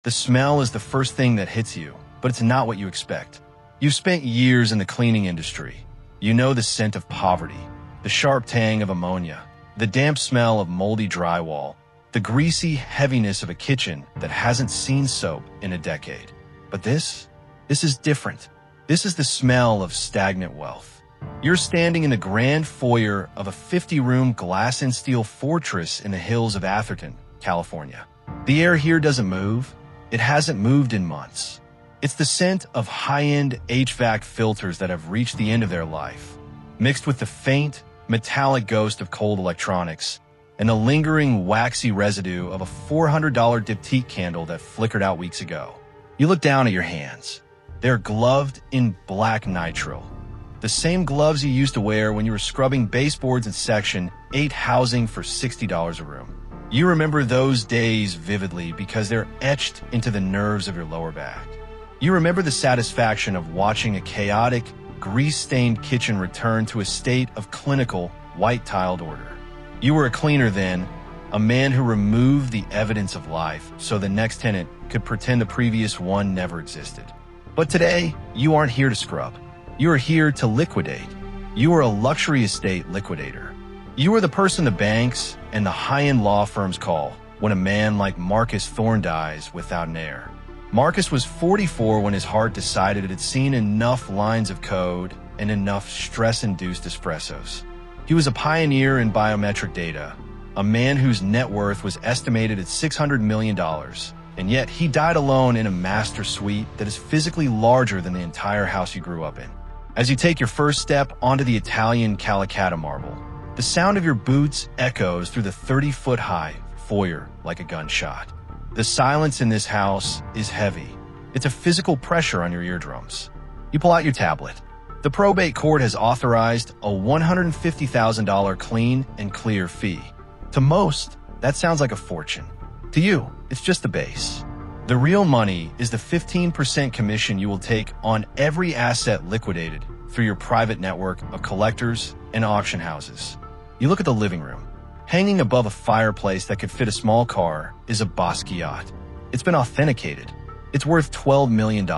The smell is the first thing that hits you, but it's not what you expect. You've spent years in the cleaning industry. You know the scent of poverty, the sharp tang of ammonia, the damp smell of moldy drywall, the greasy heaviness of a kitchen that hasn't seen soap in a decade. But this is different. This is the smell of stagnant wealth. You're standing in the grand foyer of a 50-room glass and steel fortress in the hills of Atherton, California. The air here doesn't move. It hasn't moved in months. It's the scent of high-end HVAC filters that have reached the end of their life, mixed with the faint, metallic ghost of cold electronics and the lingering waxy residue of a $400 diptyque candle that flickered out weeks ago. You look down at your hands. They're gloved in black nitrile, the same gloves you used to wear when you were scrubbing baseboards in Section 8 housing for $60 a room. You remember those days vividly because they're etched into the nerves of your lower back. You remember the satisfaction of watching a chaotic, grease-stained kitchen return to a state of clinical, white-tiled order. You were a cleaner then, a man who removed the evidence of life so the next tenant could pretend the previous one never existed. But today, you aren't here to scrub. You are here to liquidate. You are a luxury estate liquidator. You are the person the banks and the high-end law firms call when a man like Marcus Thorne dies without an heir. Marcus was 44 when his heart decided it had seen enough lines of code and enough stress-induced espressos. He was a pioneer in biometric data, a man whose net worth was estimated at $600 million, and yet he died alone in a master suite that is physically larger than the entire house you grew up in. As you take your first step onto the Italian Calicata marble, the sound of your boots echoes through the 30-foot-high foyer like a gunshot. The silence in this house is heavy. It's a physical pressure on your eardrums. You pull out your tablet. The probate court has authorized a $150,000 clean and clear fee. To most, that sounds like a fortune. To you, it's just the base. The real money is the 15% commission you will take on every asset liquidated through your private network of collectors and auction houses. You look at the living room. Hanging above a fireplace that could fit a small car is a Basquiat. It's been authenticated. It's worth $12 million.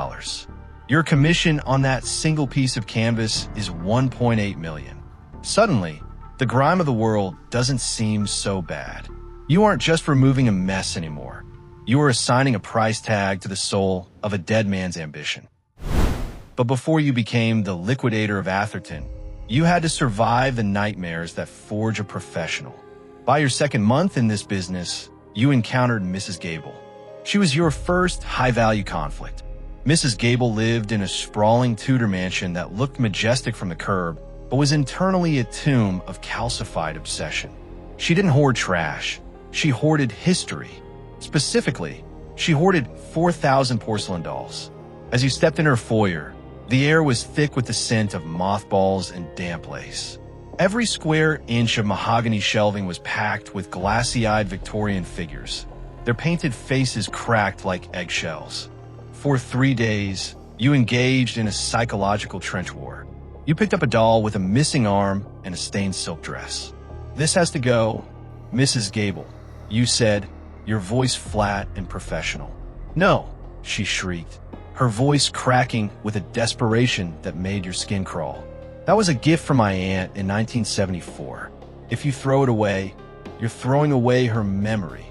Your commission on that single piece of canvas is $1.8 million. Suddenly, the grime of the world doesn't seem so bad. You aren't just removing a mess anymore. You are assigning a price tag to the soul of a dead man's ambition. But before you became the liquidator of Atherton, you had to survive the nightmares that forge a professional. By your second month in this business, you encountered Mrs. Gable. She was your first high-value conflict. Mrs. Gable lived in a sprawling Tudor mansion that looked majestic from the curb, but was internally a tomb of calcified obsession. She didn't hoard trash. She hoarded history. Specifically, she hoarded 4,000 porcelain dolls. As you stepped in her foyer, the air was thick with the scent of mothballs and damp lace. Every square inch of mahogany shelving was packed with glassy-eyed Victorian figures, their painted faces cracked like eggshells. For 3 days, you engaged in a psychological trench war. You picked up a doll with a missing arm and a stained silk dress. "This has to go, Mrs. Gable," you said, your voice flat and professional. "No," she shrieked, her voice cracking with a desperation that made your skin crawl. "That was a gift from my aunt in 1974. If you throw it away, you're throwing away her memory.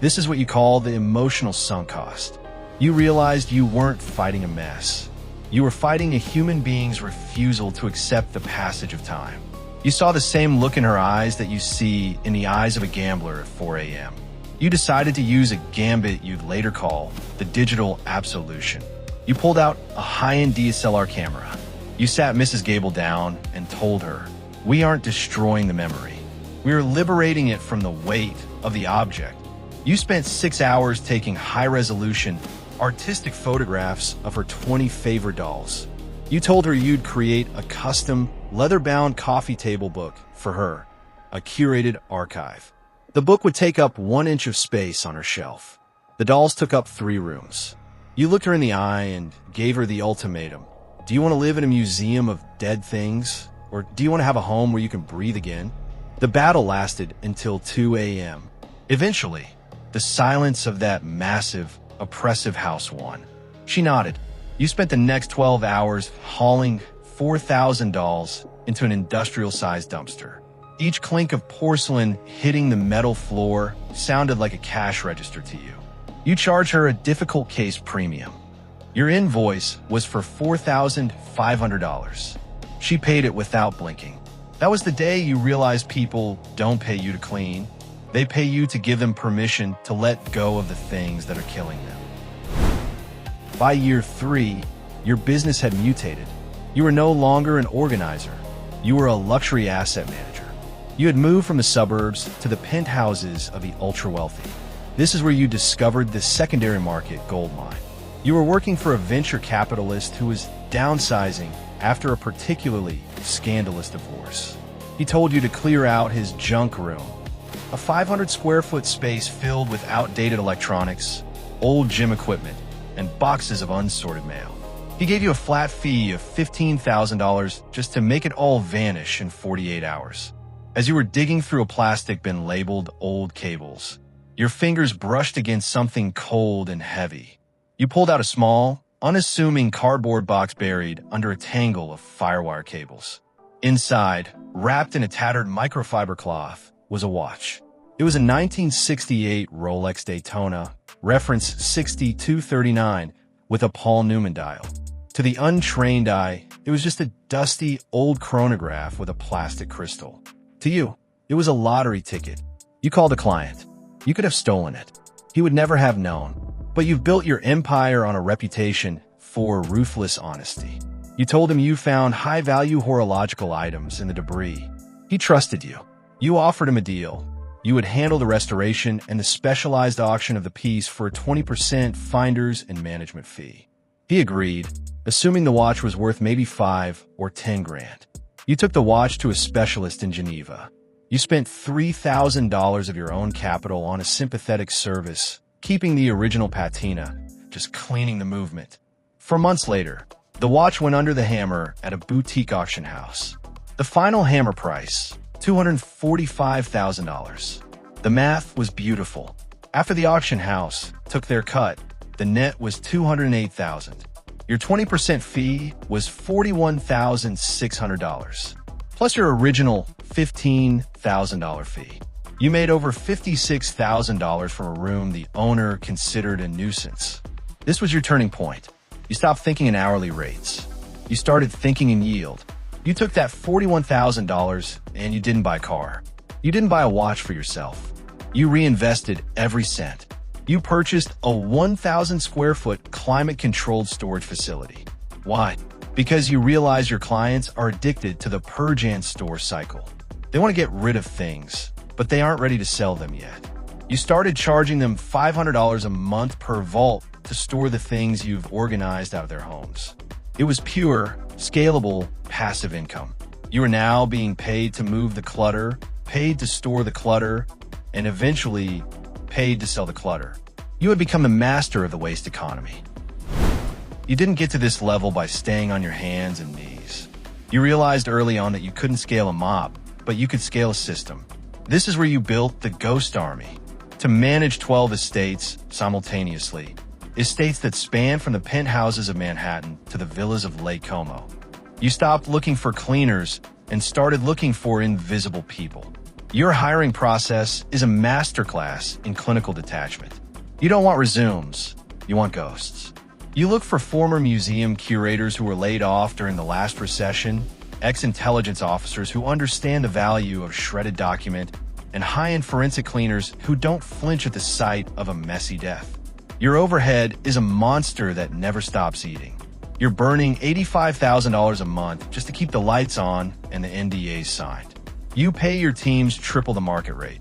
This is what you call the emotional sunk cost." You realized you weren't fighting a mess. You were fighting a human being's refusal to accept the passage of time. You saw the same look in her eyes that you see in the eyes of a gambler at 4 a.m. You decided to use a gambit you'd later call the digital absolution. You pulled out a high-end DSLR camera. You sat Mrs. Gable down and told her, "We aren't destroying the memory. We are liberating it from the weight of the object." You spent 6 hours taking high-resolution, artistic photographs of her 20 favorite dolls. You told her you'd create a custom, leather-bound coffee table book for her, a curated archive. The book would take up 1 inch of space on her shelf. The dolls took up 3 rooms. You looked her in the eye and gave her the ultimatum. Do you want to live in a museum of dead things? Or do you want to have a home where you can breathe again? The battle lasted until 2 a.m. Eventually, the silence of that massive, oppressive house one. She nodded. You spent the next 12 hours hauling 4,000 dolls into an industrial-sized dumpster. Each clink of porcelain hitting the metal floor sounded like a cash register to you. You charged her a difficult case premium. Your invoice was for $4,500. She paid it without blinking. That was the day you realized people don't pay you to clean. They pay you to give them permission to let go of the things that are killing them. By year 3, your business had mutated. You were no longer an organizer. You were a luxury asset manager. You had moved from the suburbs to the penthouses of the ultra-wealthy. This is where you discovered the secondary market gold mine. You were working for a venture capitalist who was downsizing after a particularly scandalous divorce. He told you to clear out his junk room, a 500-square-foot space filled with outdated electronics, old gym equipment, and boxes of unsorted mail. He gave you a flat fee of $15,000 just to make it all vanish in 48 hours. As you were digging through a plastic bin labeled old cables, your fingers brushed against something cold and heavy. You pulled out a small, unassuming cardboard box buried under a tangle of firewire cables. Inside, wrapped in a tattered microfiber cloth, was a watch. It was a 1968 Rolex Daytona, reference 6239, with a Paul Newman dial. To the untrained eye, it was just a dusty, old chronograph with a plastic crystal. To you, it was a lottery ticket. You called a client. You could have stolen it. He would never have known. But you've built your empire on a reputation for ruthless honesty. You told him you found high-value horological items in the debris. He trusted you. You offered him a deal. You would handle the restoration and the specialized auction of the piece for a 20% finder's and management fee. He agreed, assuming the watch was worth maybe 5 or 10 grand. You took the watch to a specialist in Geneva. You spent $3,000 of your own capital on a sympathetic service, keeping the original patina, just cleaning the movement. 4 months later, the watch went under the hammer at a boutique auction house. The final hammer price, $245,000. The math was beautiful. After the auction house took their cut, the net was $208,000. Your 20% fee was $41,600, plus your original $15,000 fee. You made over $56,000 from a room the owner considered a nuisance. This was your turning point. You stopped thinking in hourly rates. You started thinking in yield. You took that $41,000 and you didn't buy a car. You didn't buy a watch for yourself. You reinvested every cent. You purchased a 1,000-square-foot climate-controlled storage facility. Why? Because you realize your clients are addicted to the purge and store cycle. They want to get rid of things, but they aren't ready to sell them yet. You started charging them $500 a month per vault to store the things you've organized out of their homes. It was pure, scalable, passive income. You are now being paid to move the clutter, paid to store the clutter, and eventually paid to sell the clutter. You had become the master of the waste economy. You didn't get to this level by staying on your hands and knees. You realized early on that you couldn't scale a mob, but you could scale a system. This is where you built the Ghost Army to manage 12 estates simultaneously. Estates that span from the penthouses of Manhattan to the villas of Lake Como. You stopped looking for cleaners and started looking for invisible people. Your hiring process is a masterclass in clinical detachment. You don't want resumes, you want ghosts. You look for former museum curators who were laid off during the last recession, ex-intelligence officers who understand the value of shredded document, and high-end forensic cleaners who don't flinch at the sight of a messy death. Your overhead is a monster that never stops eating. You're burning $85,000 a month just to keep the lights on and the NDAs signed. You pay your teams triple the market rate,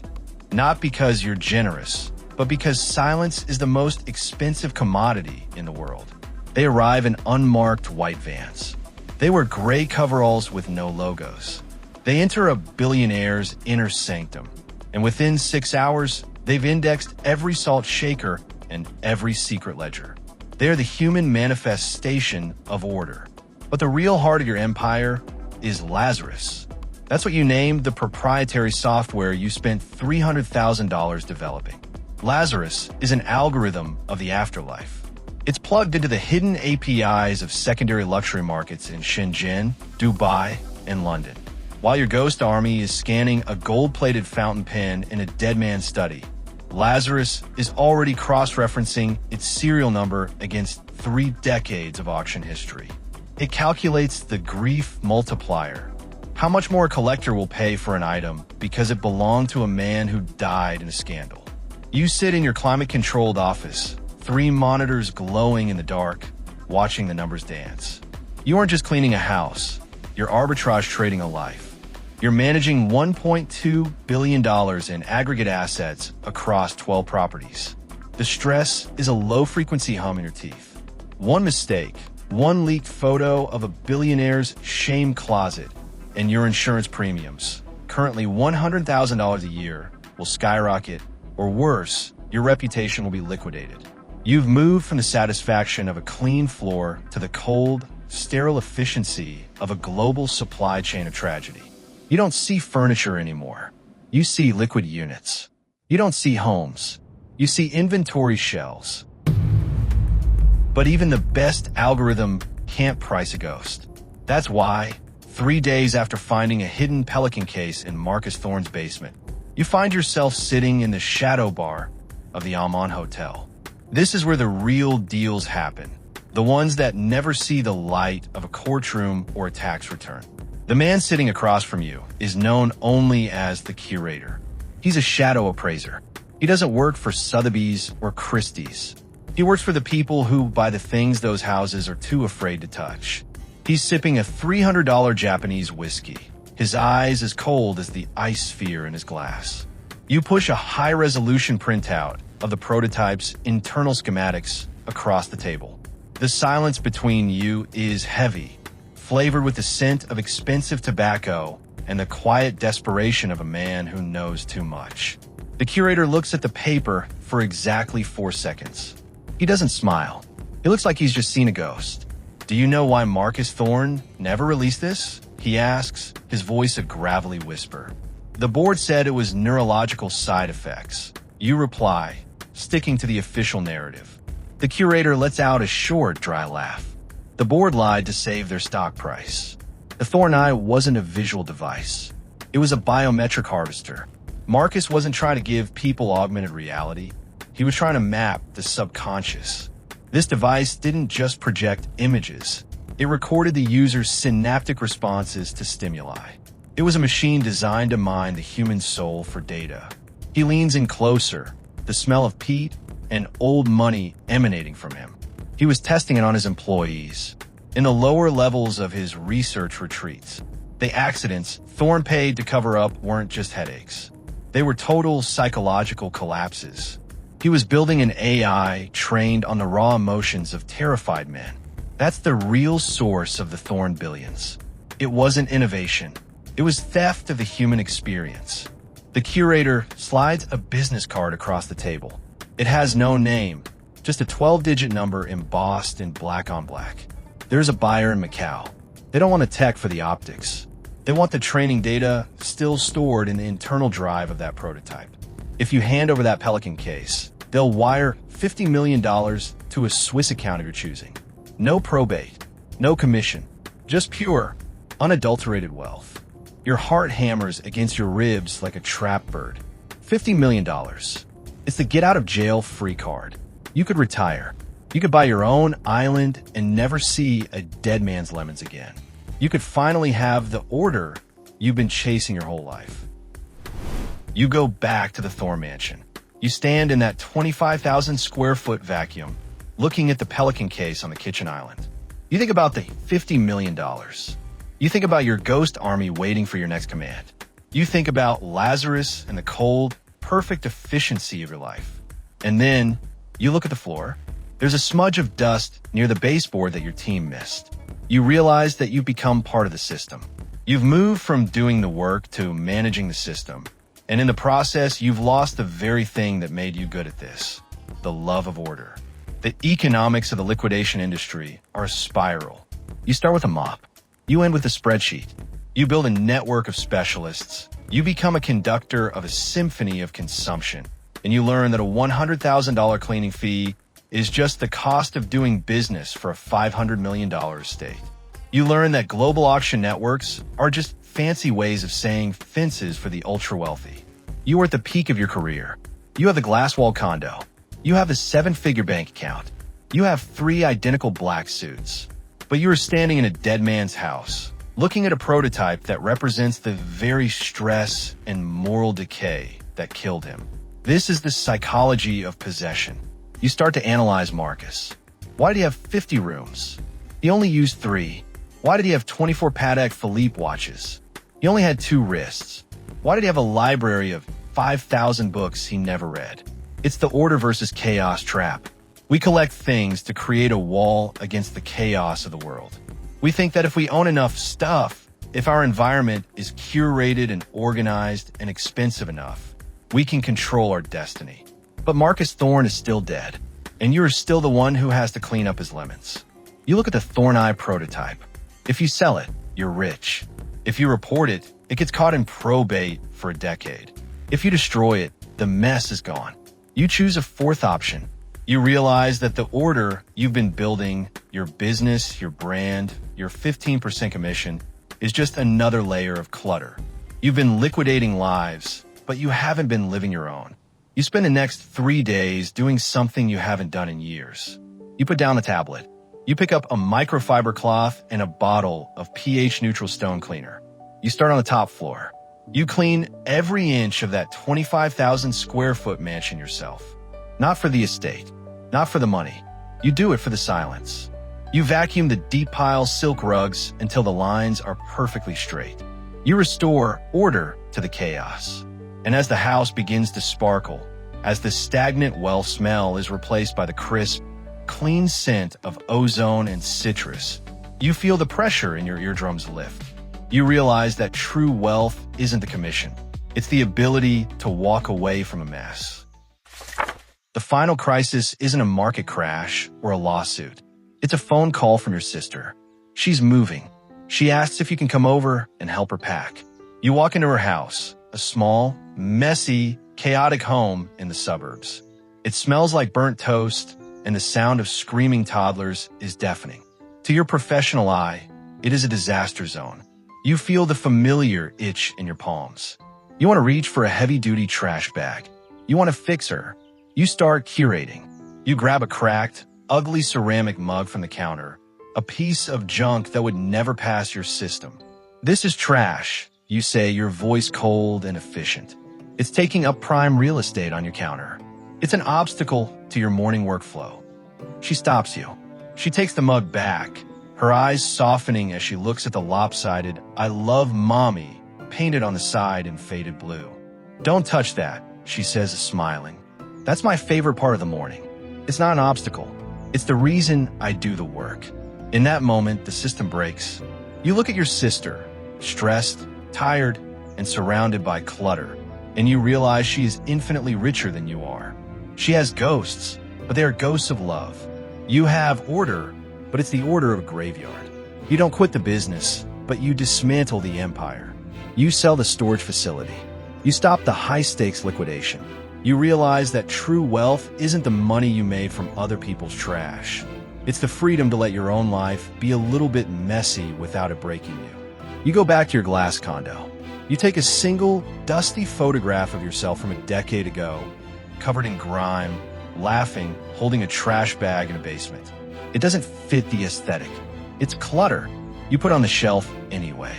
not because you're generous, but because silence is the most expensive commodity in the world. They arrive in unmarked white vans. They wear gray coveralls with no logos. They enter a billionaire's inner sanctum, and within 6 hours, they've indexed every salt shaker and every secret ledger. They are the human manifestation of order. But the real heart of your empire is Lazarus. That's what you named the proprietary software you spent $300,000 developing. Lazarus is an algorithm of the afterlife. It's plugged into the hidden APIs of secondary luxury markets in Shenzhen, Dubai, and London. While your ghost army is scanning a gold-plated fountain pen in a dead man's study, Lazarus is already cross-referencing its serial number against 3 decades of auction history. It calculates the grief multiplier, how much more a collector will pay for an item because it belonged to a man who died in a scandal. You sit in your climate-controlled office, 3 monitors glowing in the dark, watching the numbers dance. You aren't just cleaning a house, you're arbitrage trading a life. You're managing $1.2 billion in aggregate assets across 12 properties. The stress is a low-frequency hum in your teeth. One mistake, one leaked photo of a billionaire's shame closet, and your insurance premiums, currently $100,000 a year, will skyrocket, or worse, your reputation will be liquidated. You've moved from the satisfaction of a clean floor to the cold, sterile efficiency of a global supply chain of tragedy. You don't see furniture anymore. You see liquid units. You don't see homes. You see inventory shelves. But even the best algorithm can't price a ghost. That's why, 3 days after finding a hidden pelican case in Marcus Thorne's basement, you find yourself sitting in the shadow bar of the Aman Hotel. This is where the real deals happen, the ones that never see the light of a courtroom or a tax return. The man sitting across from you is known only as the curator. He's a shadow appraiser. He doesn't work for Sotheby's or Christie's. He works for the people who buy the things those houses are too afraid to touch. He's sipping a $300 Japanese whiskey, his eyes as cold as the ice sphere in his glass. You push a high-resolution printout of the prototype's internal schematics across the table. The silence between you is heavy, flavored with the scent of expensive tobacco and the quiet desperation of a man who knows too much. The curator looks at the paper for exactly 4 seconds. He doesn't smile. He looks like he's just seen a ghost. "Do you know why Marcus Thorne never released this?" he asks, his voice a gravelly whisper. "The board said it was neurological side effects." You reply, sticking to the official narrative. The curator lets out a short, dry laugh. The board lied to save their stock price. The Thorne Eye wasn't a visual device. It was a biometric harvester. Marcus wasn't trying to give people augmented reality. He was trying to map the subconscious. This device didn't just project images. It recorded the user's synaptic responses to stimuli. It was a machine designed to mine the human soul for data. He leans in closer, the smell of peat and old money emanating from him. He was testing it on his employees, in the lower levels of his research retreats. The accidents Thorne paid to cover up weren't just headaches. They were total psychological collapses. He was building an AI trained on the raw emotions of terrified men. That's the real source of the Thorne billions. It wasn't innovation. It was theft of the human experience. The curator slides a business card across the table. It has no name, just a 12-digit number embossed in black on black. There's a buyer in Macau. They don't want the tech for the optics. They want the training data still stored in the internal drive of that prototype. If you hand over that Pelican case, they'll wire $50 million to a Swiss account of your choosing. No probate, no commission, just pure, unadulterated wealth. Your heart hammers against your ribs like a trapped bird. $50 million. It's the get-out-of-jail-free card. You could retire. You could buy your own island and never see a dead man's lemons again. You could finally have the order you've been chasing your whole life. You go back to the Thorne mansion. You stand in that 25,000 square foot vacuum, looking at the Pelican case on the kitchen island. You think about the $50 million. You think about your ghost army waiting for your next command. You think about Lazarus and the cold, perfect efficiency of your life. And then you look at the floor. There's a smudge of dust near the baseboard that your team missed. You realize that you've become part of the system. You've moved from doing the work to managing the system. And in the process, you've lost the very thing that made you good at this, the love of order. The economics of the liquidation industry are a spiral. You start with a mop. You end with a spreadsheet. You build a network of specialists. You become a conductor of a symphony of consumption. and you learn that a $100,000 cleaning fee is just the cost of doing business for a $500 million estate. You learn that global auction networks are just fancy ways of saying fences for the ultra-wealthy. You are at the peak of your career. You have the glass-wall condo. You have a 7-figure bank account. You have 3 identical black suits. But you are standing in a dead man's house, looking at a prototype that represents the very stress and moral decay that killed him. This is the psychology of possession. You start to analyze Marcus. Why did he have 50 rooms? He only used 3. Why did he have 24 Patek Philippe watches? He only had 2 wrists. Why did he have a library of 5,000 books he never read? It's the order versus chaos trap. We collect things to create a wall against the chaos of the world. We think that if we own enough stuff, if our environment is curated and organized and expensive enough, we can control our destiny. But Marcus Thorne is still dead, and you are still the one who has to clean up his lemons. You look at the Thorne Eye prototype. If you sell it, you're rich. If you report it, it gets caught in probate for a decade. If you destroy it, the mess is gone. You choose a 4th option. You realize that the order you've been building, your business, your brand, your 15% commission, is just another layer of clutter. You've been liquidating lives, but you haven't been living your own. You spend the next 3 days doing something you haven't done in years. You put down the tablet. You pick up a microfiber cloth and a bottle of pH-neutral stone cleaner. You start on the top floor. You clean every inch of that 25,000 square foot mansion yourself. Not for the estate, not for the money. You do it for the silence. You vacuum the deep pile silk rugs until the lines are perfectly straight. You restore order to the chaos. And as the house begins to sparkle, as the stagnant well smell is replaced by the crisp, clean scent of ozone and citrus, you feel the pressure in your eardrums lift. You realize that true wealth isn't the commission. It's the ability to walk away from a mess. The final crisis isn't a market crash or a lawsuit. It's a phone call from your sister. She's moving. She asks if you can come over and help her pack. You walk into her house, a small, messy, chaotic home in the suburbs. It smells like burnt toast, and the sound of screaming toddlers is deafening. To your professional eye, it is a disaster zone. You feel the familiar itch in your palms. You want to reach for a heavy-duty trash bag. You want to fix her. You start curating. You grab a cracked, ugly ceramic mug from the counter, a piece of junk that would never pass your system. This is trash, you say, your voice cold and efficient. It's taking up prime real estate on your counter. It's an obstacle to your morning workflow. She stops you. She takes the mug back, her eyes softening as she looks at the lopsided "I love mommy" painted on the side in faded blue. "Don't touch that," she says, smiling. "That's my favorite part of the morning. It's not an obstacle. It's the reason I do the work." In that moment, the system breaks. You look at your sister, stressed, tired, and surrounded by clutter, and you realize she is infinitely richer than you are. She has ghosts, but they are ghosts of love. You have order, but it's the order of a graveyard. You don't quit the business, but you dismantle the empire. You sell the storage facility. You stop the high-stakes liquidation. You realize that true wealth isn't the money you made from other people's trash. It's the freedom to let your own life be a little bit messy without it breaking you. You go back to your glass condo. You take a single, dusty photograph of yourself from a decade ago, covered in grime, laughing, holding a trash bag in a basement. It doesn't fit the aesthetic. It's clutter. You put on the shelf anyway.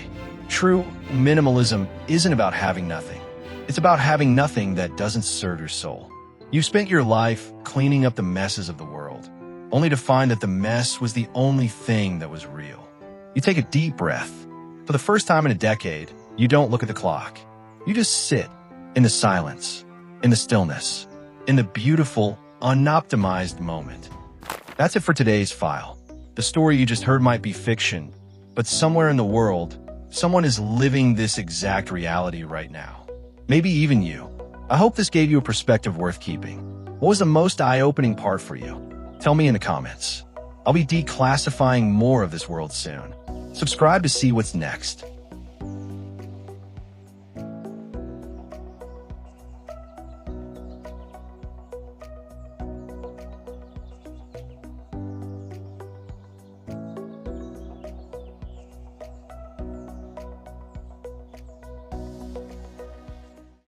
True minimalism isn't about having nothing. It's about having nothing that doesn't serve your soul. You've spent your life cleaning up the messes of the world, only to find that the mess was the only thing that was real. You take a deep breath. For the first time in a decade, you don't look at the clock. You just sit in the silence, in the stillness, in the beautiful, unoptimized moment. That's it for today's file. The story you just heard might be fiction, but somewhere in the world, someone is living this exact reality right now. Maybe even you. I hope this gave you a perspective worth keeping. What was the most eye-opening part for you? Tell me in the comments. I'll be declassifying more of this world soon. Subscribe to see what's next.